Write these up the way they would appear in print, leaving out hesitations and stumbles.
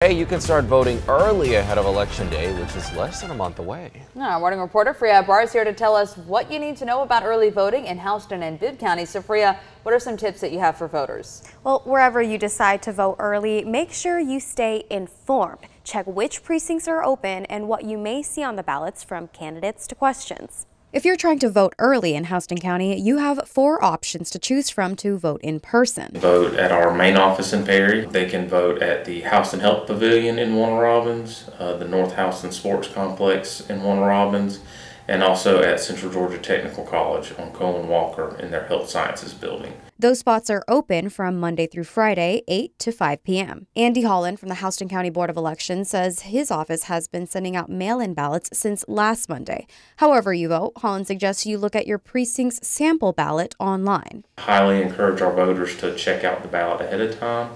Hey, you can start voting early ahead of Election Day, which is less than a month away. Our morning reporter Freya Barr is here to tell us what you need to know about early voting in Houston and Bibb County. So Freya, what are some tips that you have for voters? Well, wherever you decide to vote early, make sure you stay informed. Check which precincts are open and what you may see on the ballots, from candidates to questions. If you're trying to vote early in Houston County, you have 4 options to choose from to vote in person. Vote at our main office in Perry. They can vote at the Houston Health Pavilion in Warner Robins, the North Houston Sports Complex in Warner Robins, and also at Central Georgia Technical College on Cohen Walker in their Health Sciences building. Those spots are open from Monday through Friday, 8 to 5 p.m. Andy Holland from the Houston County Board of Elections says his office has been sending out mail-in ballots since last Monday. However you vote, Holland suggests you look at your precinct's sample ballot online. Highly encourage our voters to check out the ballot ahead of time.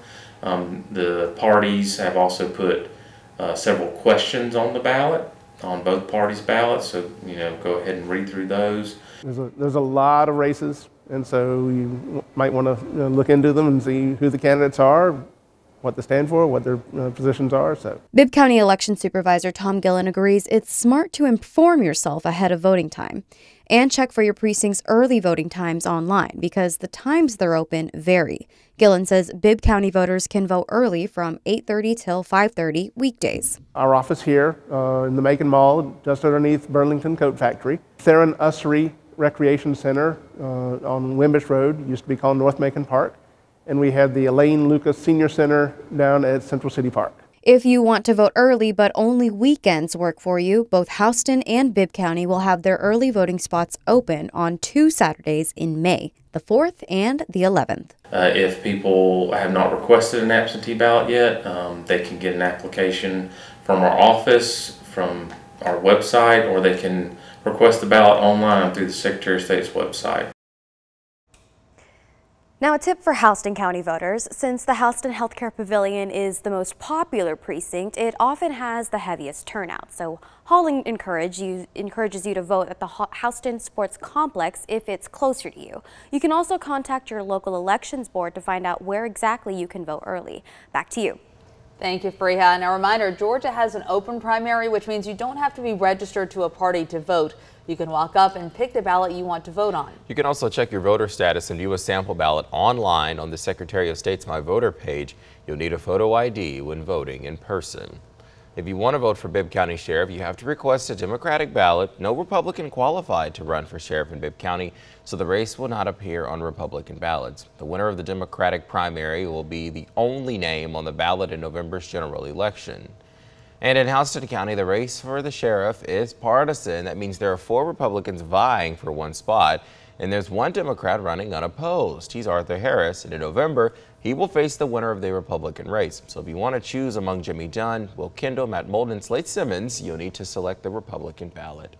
The parties have also put several questions on the ballot, on both parties' ballots, so go ahead and read through those. There's a lot of races, and so you might want to look into them and see who the candidates are, what they stand for, what their positions are. Bibb County Election Supervisor Tom Gillen agrees it's smart to inform yourself ahead of voting time and check for your precinct's early voting times online because the times they're open vary. Gillen says Bibb County voters can vote early from 8:30 till 5:30 weekdays. Our office here in the Macon Mall, just underneath Burlington Coat Factory. Theron Ussery Recreation Center on Wimbish Road, used to be called North Macon Park. And we had the Elaine Lucas Senior Center down at Central City Park. If you want to vote early but only weekends work for you, both Houston and Bibb County will have their early voting spots open on 2 Saturdays in May, the 4th and the 11th. If people have not requested an absentee ballot yet, they can get an application from our office, from our website, or they can request the ballot online through the Secretary of State's website. Now, a tip for Houston County voters: since the Houston Healthcare Pavilion is the most popular precinct, it often has the heaviest turnout. So Holland encourages you to vote at the Houston Sports Complex if it's closer to you. You can also contact your local elections board to find out where exactly you can vote early. Back to you. Thank you, Freya. And a reminder, Georgia has an open primary, which means you don't have to be registered to a party to vote. You can walk up and pick the ballot you want to vote on. You can also check your voter status and view a sample ballot online on the Secretary of State's My Voter page. You'll need a photo ID when voting in person. If you want to vote for Bibb County Sheriff, you have to request a Democratic ballot. No Republican qualified to run for sheriff in Bibb County, so the race will not appear on Republican ballots. The winner of the Democratic primary will be the only name on the ballot in November's general election. And in Houston County, the race for the sheriff is partisan. That means there are 4 Republicans vying for one spot, and there's 1 Democrat running unopposed. He's Arthur Harris, and in November, he will face the winner of the Republican race. So if you want to choose among Jimmy Dunn, Will Kendall, Matt Moulton, and Slate Simmons, you'll need to select the Republican ballot.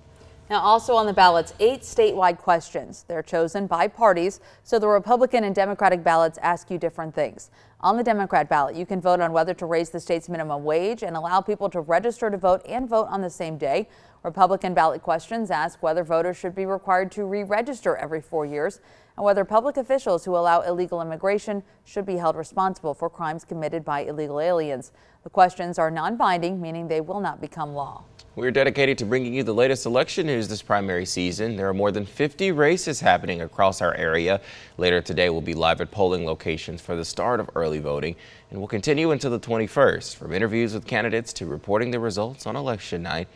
Now, also on the ballots, 8 statewide questions. They're chosen by parties, so the Republican and Democratic ballots ask you different things. On the Democrat ballot, you can vote on whether to raise the state's minimum wage and allow people to register to vote and vote on the same day. Republican ballot questions ask whether voters should be required to re-register every 4 years and whether public officials who allow illegal immigration should be held responsible for crimes committed by illegal aliens. The questions are non-binding, meaning they will not become law. We're dedicated to bringing you the latest election news this primary season. There are more than 50 races happening across our area. Later today, we'll be live at polling locations for the start of early voting, and we'll continue until the 21st, from interviews with candidates to reporting the results on election night.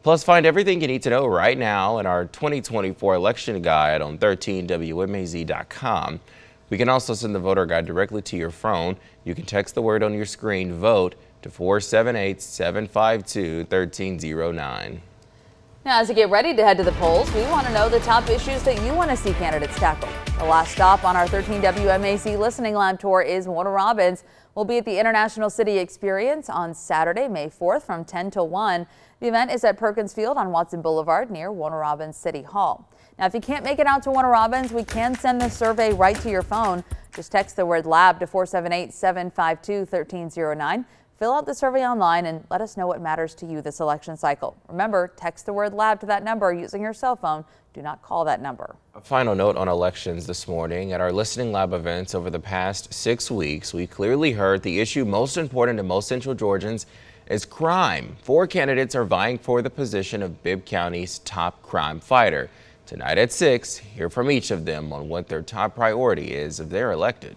Plus, find everything you need to know right now in our 2024 election guide on 13WMAZ.com. We can also send the voter guide directly to your phone. You can text the word on your screen, VOTE, to 478-752-1309. Now, as you get ready to head to the polls, we want to know the top issues that you want to see candidates tackle. The last stop on our 13 WMAZ Listening Lab tour is Warner Robins. We'll be at the International City Experience on Saturday, May 4th from 10 to 1. The event is at Perkins Field on Watson Boulevard near Warner Robins City Hall. Now, if you can't make it out to Warner Robins, we can send the survey right to your phone. Just text the word LAB to 478-752-1309. Fill out the survey online and let us know what matters to you this election cycle. Remember, text the word LAB to that number using your cell phone. Do not call that number. A final note on elections this morning. At our Listening Lab events over the past 6 weeks, we clearly heard the issue most important to most Central Georgians is crime. 4 candidates are vying for the position of Bibb County's top crime fighter. Tonight at 6, hear from each of them on what their top priority is if they're elected.